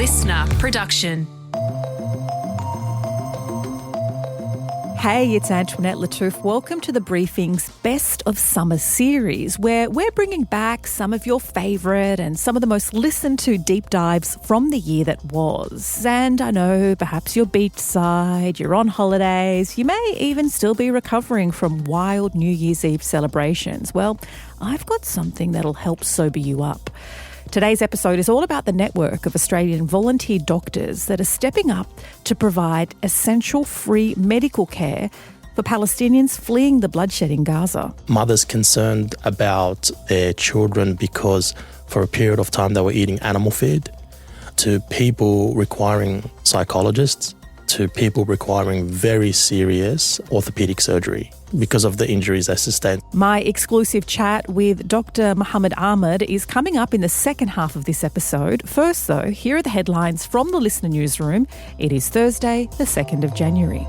listener production. Hey, it's Antoinette Lattouf. Welcome to the Briefing's Best of Summer series, where we're bringing back some of your favourite and some of the most listened to deep dives from the year that was. And I know perhaps you're beachside, you're on holidays, you may even still be recovering from wild New Year's Eve celebrations. Well, I've got something that'll help sober you up. Today's episode is all about the network of Australian volunteer doctors that are stepping up to provide essential free medical care for Palestinians fleeing the bloodshed in Gaza. Mothers concerned about their children because for a period of time they were eating animal feed, to people requiring psychologists, to people requiring very serious orthopaedic surgery because of the injuries they sustained. My exclusive chat with Dr Amr is coming up in the second half of this episode. First, though, here are the headlines from the Listener Newsroom. It is Thursday, the 2nd of January.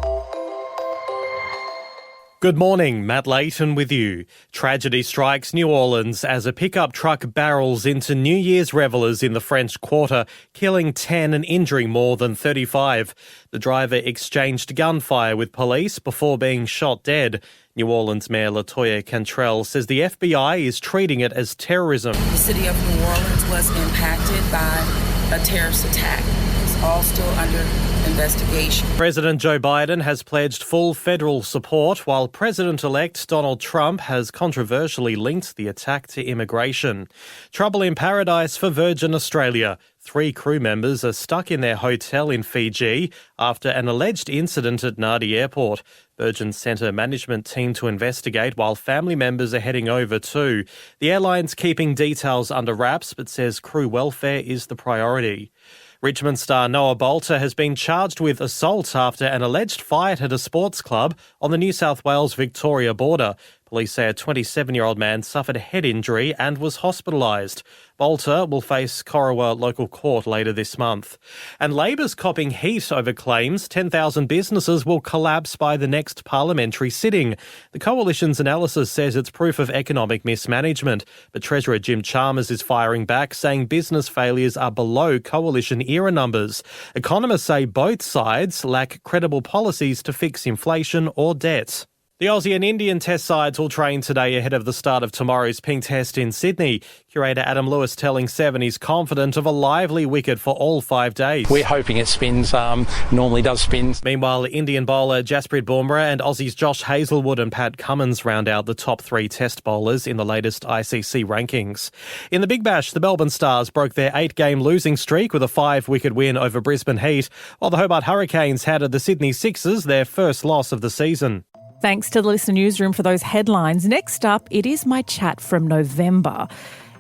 Good morning, Matt Layton with you. Tragedy strikes New Orleans as a pickup truck barrels into New Year's revellers in the French Quarter, killing 10 and injuring more than 35. The driver exchanged gunfire with police before being shot dead. New Orleans Mayor Latoya Cantrell says the FBI is treating it as terrorism. The city of New Orleans was impacted by a terrorist attack. It's all still under investigation. President Joe Biden has pledged full federal support, while President-elect Donald Trump has controversially linked the attack to immigration. Trouble in paradise for Virgin Australia. 3 crew members are stuck in their hotel in Fiji after an alleged incident at Nadi airport. Virgin sent a management team to investigate, while family members are heading over too. The airline's keeping details under wraps but says crew welfare is the priority. Richmond star Noah Bolter has been charged with assault after an alleged fight at a sports club on the New South Wales-Victoria border. Police say a 27-year-old man suffered a head injury and was hospitalised. Bolter will face Corowa local court later this month. And Labor's copping heat over claims 10,000 businesses will collapse by the next parliamentary sitting. The Coalition's analysis says it's proof of economic mismanagement, but Treasurer Jim Chalmers is firing back, saying business failures are below Coalition-era numbers. Economists say both sides lack credible policies to fix inflation or debt. The Aussie and Indian test sides will train today ahead of the start of tomorrow's pink test in Sydney. Curator Adam Lewis telling Seven he's confident of a lively wicket for all 5 days. We're hoping it spins, normally does spin. Meanwhile, Indian bowler Jasprit Bumrah and Aussies Josh Hazlewood and Pat Cummins round out the top 3 test bowlers in the latest ICC rankings. In the Big Bash, the Melbourne Stars broke their 8-game losing streak with a 5-wicket win over Brisbane Heat, while the Hobart Hurricanes handed the Sydney Sixers their first loss of the season. Thanks to the Listener Newsroom for those headlines. Next up, it is my chat from November.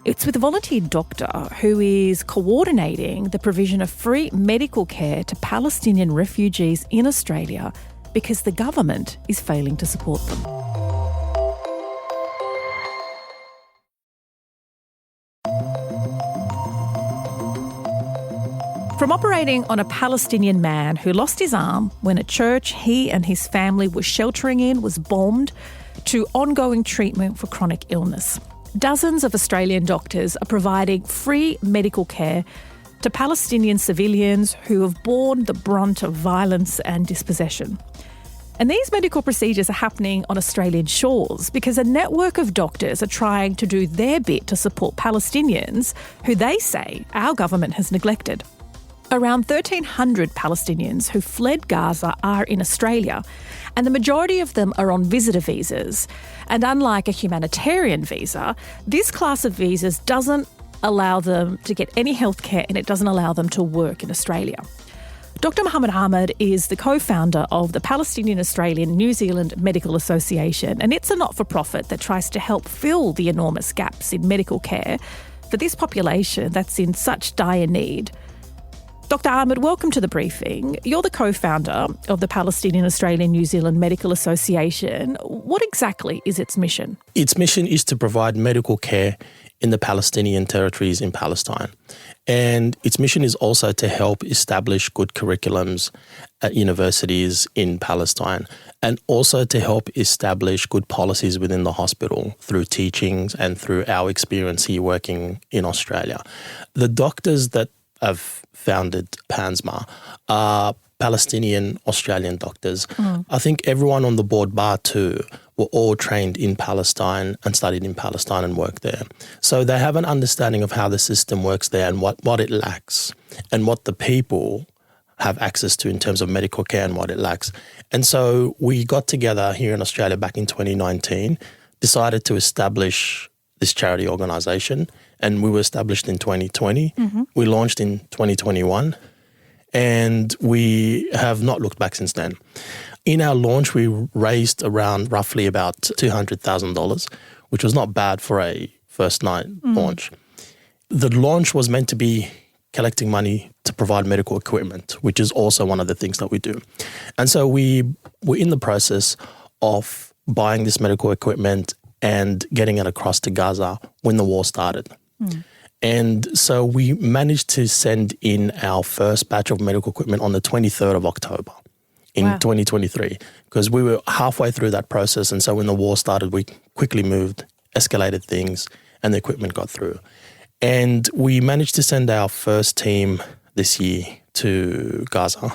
It's with a volunteer doctor who is coordinating the provision of free medical care to Palestinian refugees in Australia because the government is failing to support them. From operating on a Palestinian man who lost his arm when a church he and his family were sheltering in was bombed, to ongoing treatment for chronic illness, dozens of Australian doctors are providing free medical care to Palestinian civilians who have borne the brunt of violence and dispossession. And these medical procedures are happening on Australian shores because a network of doctors are trying to do their bit to support Palestinians who they say our government has neglected. Around 1,300 Palestinians who fled Gaza are in Australia, and the majority of them are on visitor visas. And unlike a humanitarian visa, this class of visas doesn't allow them to get any healthcare and it doesn't allow them to work in Australia. Dr Amr is the co-founder of the Palestinian Australian New Zealand Medical Association, and it's a not-for-profit that tries to help fill the enormous gaps in medical care for this population that's in such dire need. Dr Amr, welcome to the briefing. You're the co-founder of the Palestinian Australian New Zealand Medical Association. What exactly is its mission? Its mission is to provide medical care in the Palestinian territories in Palestine. And its mission is also to help establish good curriculums at universities in Palestine, and also to help establish good policies within the hospital through teachings and through our experience here working in Australia. The doctors that have founded PANSMA are Palestinian Australian doctors. I think everyone on the board, bar two, were all trained in Palestine and studied in Palestine and worked there. So they have an understanding of how the system works there and what it lacks and what the people have access to in terms of medical care and what it lacks. And so we got together here in Australia back in 2019, decided to establish this charity organisation, and we were established in 2020. We launched in 2021. And we have not looked back since then. In our launch, we raised around roughly about $200,000, which was not bad for a first night launch. The launch was meant to be collecting money to provide medical equipment, which is also one of the things that we do. And so we were in the process of buying this medical equipment and getting it across to Gaza when the war started. And so we managed to send in our first batch of medical equipment on the 23rd of October in 2023, because we were halfway through that process. And so when the war started, we quickly moved, escalated things, and the equipment got through. And we managed to send our first team this year to Gaza.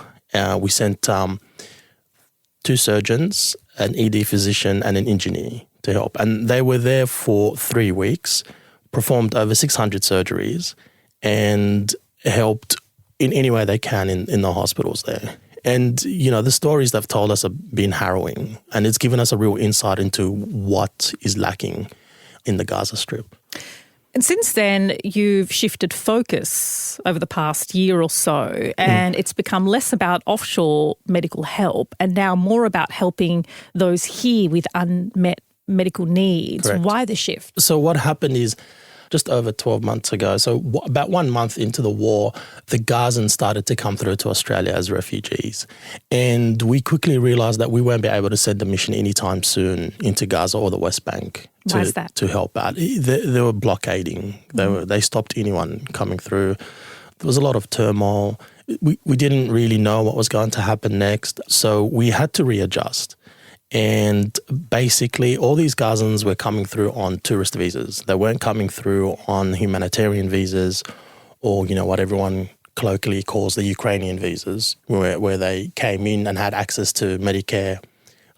We sent 2 surgeons, an ED physician, and an engineer to help. And they were there for 3 weeks, performed over 600 surgeries, and helped in any way they can in the hospitals there. And, you know, the stories they've told us have been harrowing, and it's given us a real insight into what is lacking in the Gaza Strip. And since then, you've shifted focus over the past year or so, and it's become less about offshore medical help and now more about helping those here with unmet medical needs. Correct. Why the shift? So what happened is just over 12 months ago, so about 1 month into the war, the Gazans started to come through to Australia as refugees. And we quickly realised that we won't be able to send a mission anytime soon into Gaza or the West Bank Why is that? to help out. They were blockading. They stopped anyone coming through. There was a lot of turmoil. We didn't really know what was going to happen next, so we had to readjust. And basically, all these Gazans were coming through on tourist visas. They weren't coming through on humanitarian visas or, you know, what everyone colloquially calls the Ukrainian visas, where they came in and had access to Medicare,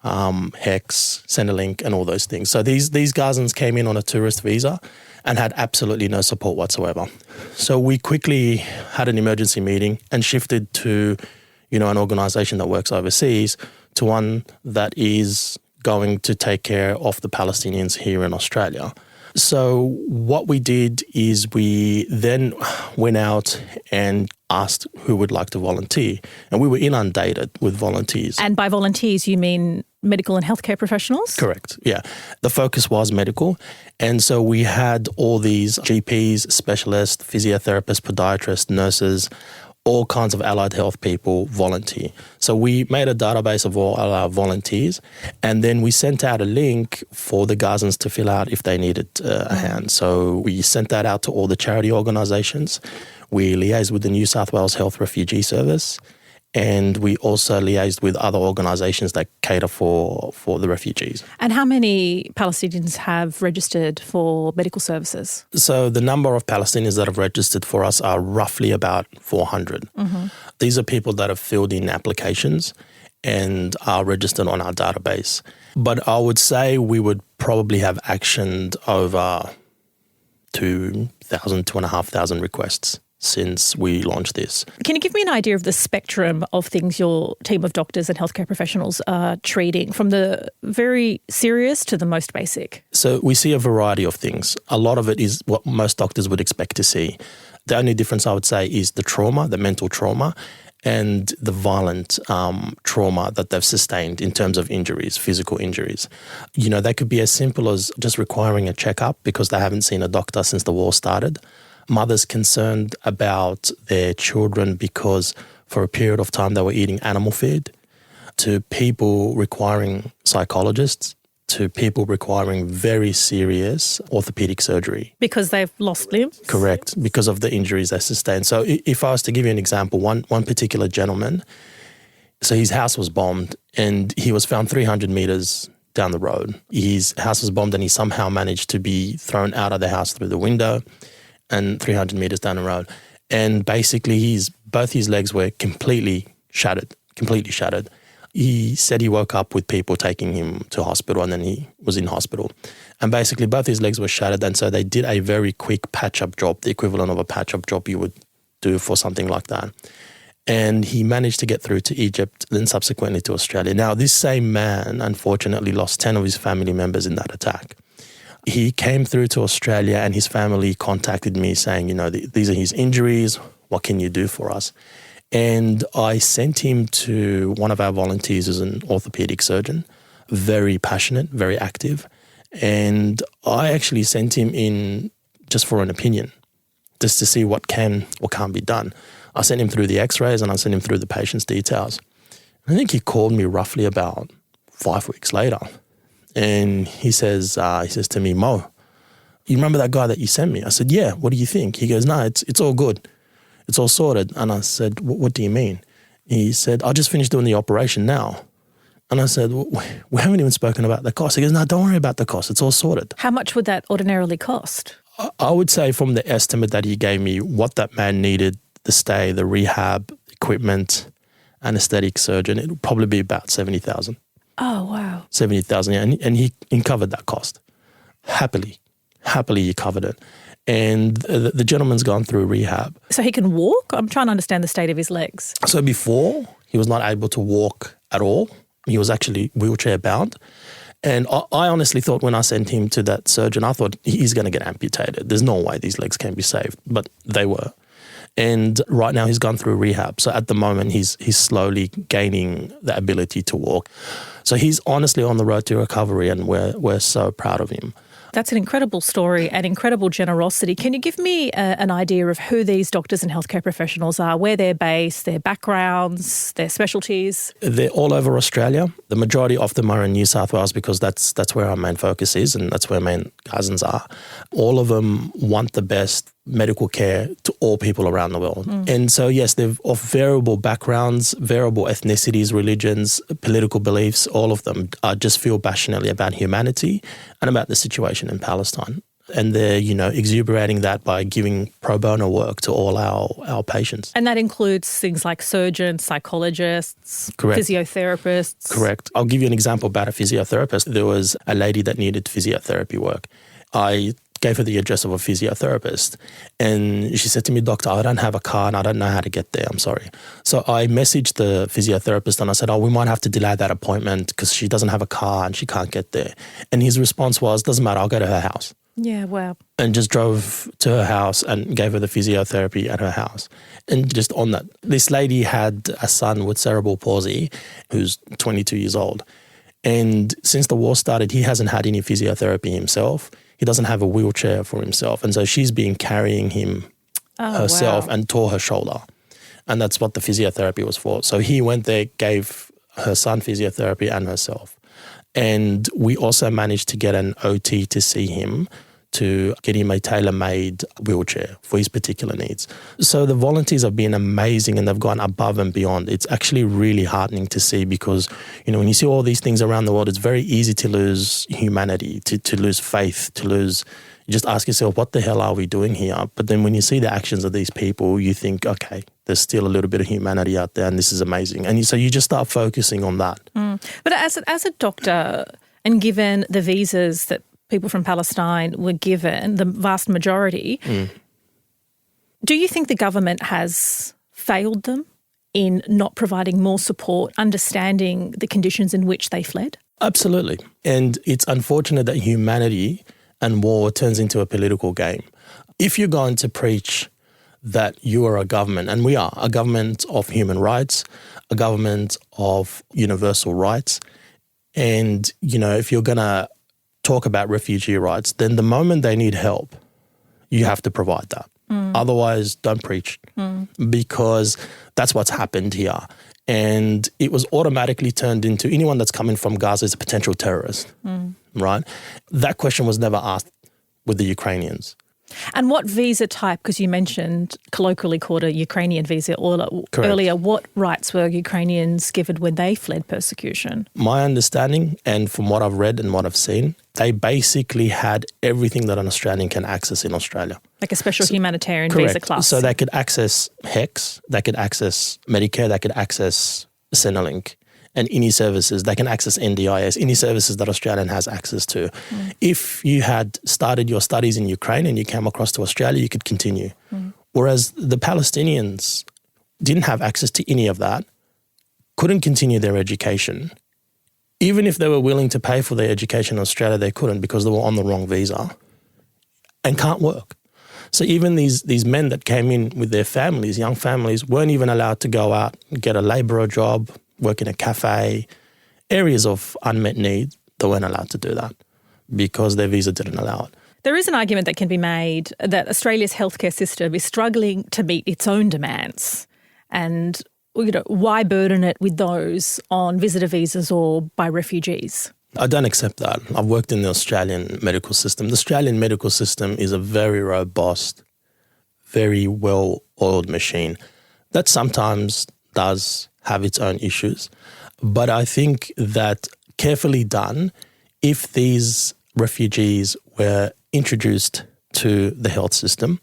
HEX, Centrelink, and all those things. So these Gazans came in on a tourist visa and had absolutely no support whatsoever. So we quickly had an emergency meeting and shifted to, you know, an organisation that works overseas to one that is going to take care of the Palestinians here in Australia. So what we did is we then went out and asked who would like to volunteer. And we were inundated with volunteers. And by volunteers, you mean medical and healthcare professionals? Correct, yeah. The focus was medical. And so we had all these GPs, specialists, physiotherapists, podiatrists, nurses, all kinds of allied health people volunteer. So we made a database of all our volunteers, and then we sent out a link for the Gazans to fill out if they needed a hand. So we sent that out to all the charity organisations. We liaised with the New South Wales Health Refugee Service, and we also liaised with other organisations that cater for the refugees. And how many Palestinians have registered for medical services? So the number of Palestinians that have registered for us are roughly about 400. These are people that have filled in applications and are registered on our database. But I would say we would probably have actioned over 2,000, 2,500 requests since we launched this. Can you give me an idea of the spectrum of things your team of doctors and healthcare professionals are treating, from the very serious to the most basic? So we see a variety of things. A lot of it is what most doctors would expect to see. The only difference I would say is the trauma, the mental trauma, and the violent trauma that they've sustained in terms of injuries, physical injuries. You know, they could be as simple as just requiring a checkup because they haven't seen a doctor since the war started. Mothers concerned about their children because for a period of time they were eating animal feed, to people requiring psychologists, to people requiring very serious orthopedic surgery. Because they've lost limbs? Correct, because of the injuries they sustained. So if I was to give you an example, one particular gentleman, so his house was bombed and he was found 300 metres down the road. His house was bombed and he somehow managed to be thrown out of the house through the window and 300 metres down the road. And basically both his legs were completely shattered. He said he woke up with people taking him to hospital, and then he was in hospital. And basically both his legs were shattered, and so they did a very quick patch-up job, the equivalent of a patch-up job you would do for something like that. And he managed to get through to Egypt, then subsequently to Australia. Now, this same man, unfortunately, lost 10 of his family members in that attack. He came through to Australia, and his family contacted me saying, these are his injuries. What can you do for us? And I sent him to one of our volunteers who's an orthopedic surgeon, very passionate, very active. And I actually sent him in just for an opinion, just to see what can or can't be done. I sent him through the x-rays and I sent him through the patient's details. I think he called me roughly about 5 weeks later. And he says to me, Mo, you remember that guy that you sent me? I said, yeah, what do you think? He goes, no, it's all good. It's all sorted. And I said, what do you mean? He said, I just finished doing the operation now. And I said, we haven't even spoken about the cost. He goes, no, don't worry about the cost. It's all sorted. How much would that ordinarily cost? I would say from the estimate that he gave me, what that man needed, the stay, the rehab, equipment, anaesthetic surgeon, it would probably be about 70,000. Oh, wow. 70,000, yeah. And he covered that cost. Happily he covered it. And the gentleman's gone through rehab. So he can walk? I'm trying to understand the state of his legs. So before, he was not able to walk at all. He was actually wheelchair bound. And I honestly thought when I sent him to that surgeon, I thought he's going to get amputated. There's no way these legs can be saved. But they were. And right now he's gone through rehab. So at the moment, he's slowly gaining the ability to walk. So he's honestly on the road to recovery, and we're so proud of him. That's an incredible story and incredible generosity. Can you give me an idea of who these doctors and healthcare professionals are, where they're based, their backgrounds, their specialties? They're all over Australia. The majority of them are in New South Wales because that's where our main focus is, and that's where our main cousins are. All of them want the best medical care to all people around the world. And so, yes, they're of variable backgrounds, variable ethnicities, religions, political beliefs. All of them just feel passionately about humanity and about the situation in Palestine. And they're, exuberating that by giving pro bono work to all our patients. And that includes things like surgeons, psychologists, Correct. Physiotherapists. Correct. I'll give you an example about a physiotherapist. There was a lady that needed physiotherapy work. I gave her the address of a physiotherapist, and she said to me, Doctor, I don't have a car and I don't know how to get there, I'm sorry. So I messaged the physiotherapist and I said, we might have to delay that appointment because she doesn't have a car and she can't get there. And his response was, doesn't matter, I'll go to her house. Yeah, wow. And just drove to her house and gave her the physiotherapy at her house. And just on that, this lady had a son with cerebral palsy who's 22 years old. And since the war started, he hasn't had any physiotherapy himself. He doesn't have a wheelchair for himself. And so she's been carrying him herself and tore her shoulder. And that's what the physiotherapy was for. So he went there, gave her son physiotherapy and herself. And we also managed to get an OT to see him, to get him a tailor-made wheelchair for his particular needs. So the volunteers have been amazing and they've gone above and beyond. It's actually really heartening to see because, when you see all these things around the world, it's very easy to lose humanity, to lose faith, you just ask yourself, what the hell are we doing here? But then when you see the actions of these people, you think, okay, there's still a little bit of humanity out there and this is amazing. And so you just start focusing on that. But as a doctor, and given the visas that people from Palestine were given, the vast majority, do you think the government has failed them in not providing more support, understanding the conditions in which they fled? Absolutely. And it's unfortunate that humanity and war turns into a political game. If you're going to preach that you are a government, and we are a government of human rights, a government of universal rights, and, if you're going to talk about refugee rights, then the moment they need help, you have to provide that. Otherwise, don't preach because that's what's happened here. And it was automatically turned into anyone that's coming from Gaza is a potential terrorist, right? That question was never asked with the Ukrainians. And what visa type, because you mentioned colloquially called a Ukrainian visa earlier, what rights were Ukrainians given when they fled persecution? My understanding, and from what I've read and what I've seen, they basically had everything that an Australian can access in Australia. Like a special humanitarian Correct. visa class. So they could access HECS, they could access Medicare, they could access Centrelink, and any services. They can access NDIS, any services that Australian has access to. If you had started your studies in Ukraine and you came across to Australia, you could continue. Whereas the Palestinians didn't have access to any of that, couldn't continue their education. Even if they were willing to pay for their education in Australia, they couldn't because they were on the wrong visa and can't work. So even these men that came in with their families, young families, weren't even allowed to go out and get a labourer job, work in a cafe, areas of unmet need. They weren't allowed to do that because their visa didn't allow it. There is an argument that can be made that Australia's healthcare system is struggling to meet its own demands. And why burden it with those on visitor visas or by refugees? I don't accept that. I've worked in the Australian medical system. The Australian medical system is a very robust, very well-oiled machine that sometimes does have its own issues. But I think that carefully done, if these refugees were introduced to the health system,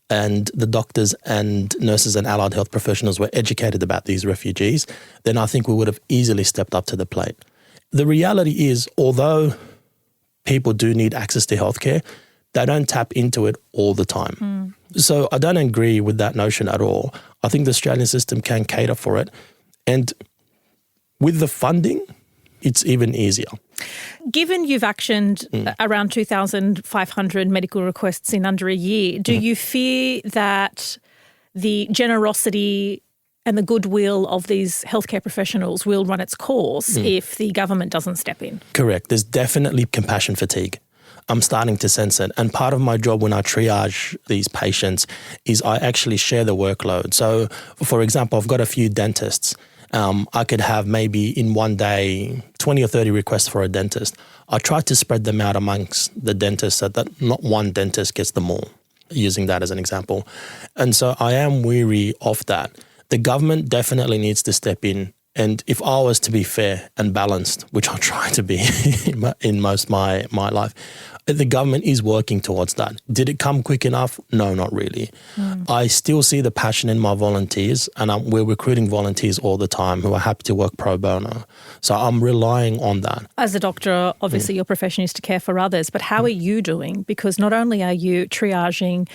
and the doctors and nurses and allied health professionals were educated about these refugees, then I think we would have easily stepped up to the plate. The reality is, although people do need access to healthcare, they don't tap into it all the time. So I don't agree with that notion at all. I think the Australian system can cater for it. And with the funding, it's even easier. Given you've actioned around 2,500 medical requests in under a year, do you fear that the generosity and the goodwill of these healthcare professionals will run its course if the government doesn't step in? Correct. There's definitely compassion fatigue. I'm starting to sense it. And part of my job when I triage these patients is I actually share the workload. So, for example, I've got a few dentists. I could have maybe in one day 20 or 30 requests for a dentist. I try to spread them out amongst the dentists so that not one dentist gets them all, using that as an example. And so I am weary of that. The government definitely needs to step in. And if I was to be fair and balanced, which I try to be in most my life, the government is working towards that. Did it come quick enough? No, not really. I still see the passion in my volunteers, and we're recruiting volunteers all the time who are happy to work pro bono. So I'm relying on that. As a doctor, obviously your profession is to care for others, but how are you doing? Because not only are you triaging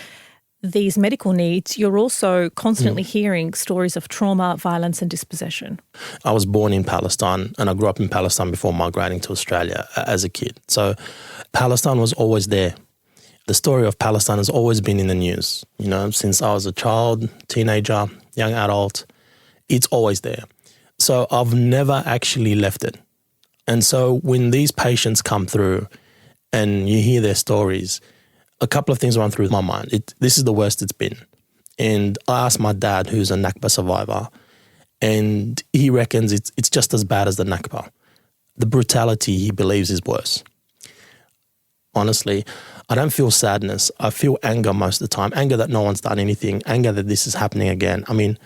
these medical needs, you're also constantly hearing stories of trauma, violence and dispossession. I was born in Palestine and I grew up in Palestine before migrating to Australia as a kid. So Palestine was always there. The story of Palestine has always been in the news, since I was a child, teenager, young adult. It's always there. So I've never actually left it. And so when these patients come through and you hear their stories, a couple of things run through my mind. This is the worst it's been. And I asked my dad, who's a Nakba survivor, and he reckons it's just as bad as the Nakba. The brutality, he believes, is worse. Honestly, I don't feel sadness. I feel anger most of the time. Anger that no one's done anything. Anger that this is happening again. I mean,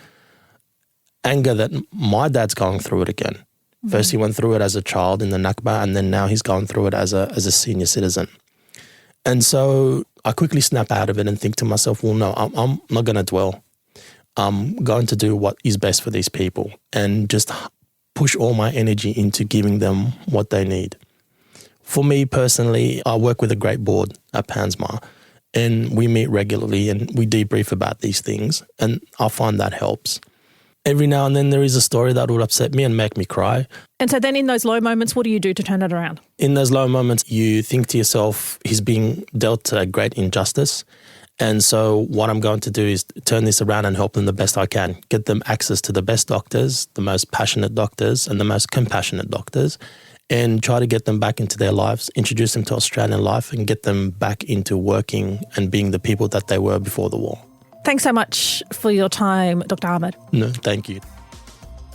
anger that my dad's going through it again. First he went through it as a child in the Nakba, and then now he's going through it as a senior citizen. And so I quickly snap out of it and think to myself, well, no, I'm not going to dwell. I'm going to do what is best for these people and just push all my energy into giving them what they need. For me personally, I work with a great board at PANSMA, and we meet regularly and we debrief about these things, and I find that helps. Every now and then there is a story that would upset me and make me cry. And so then in those low moments, what do you do to turn it around? In those low moments, you think to yourself, he's being dealt a great injustice. And so what I'm going to do is turn this around and help them the best I can. Get them access to the best doctors, the most passionate doctors and the most compassionate doctors, and try to get them back into their lives, introduce them to Australian life and get them back into working and being the people that they were before the war. Thanks so much for your time, Dr Amr. No, thank you.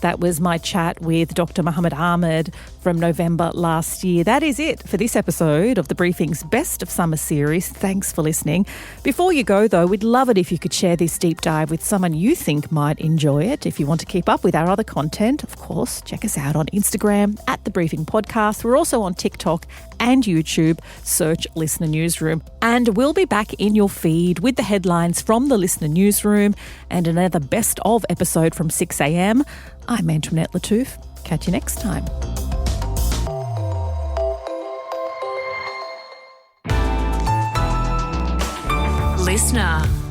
That was my chat with Dr Mohammed Ahmed from November last year. That is it for this episode of The Briefing's Best of Summer series. Thanks for listening. Before you go, though, we'd love it if you could share this deep dive with someone you think might enjoy it. If you want to keep up with our other content, of course, check us out on Instagram at The Briefing Podcast. We're also on TikTok and YouTube. Search Listener Newsroom. And we'll be back in your feed with the headlines from the Listener Newsroom and another best of episode from 6 a.m. I'm Antoinette Lattouf. Catch you next time. Listener.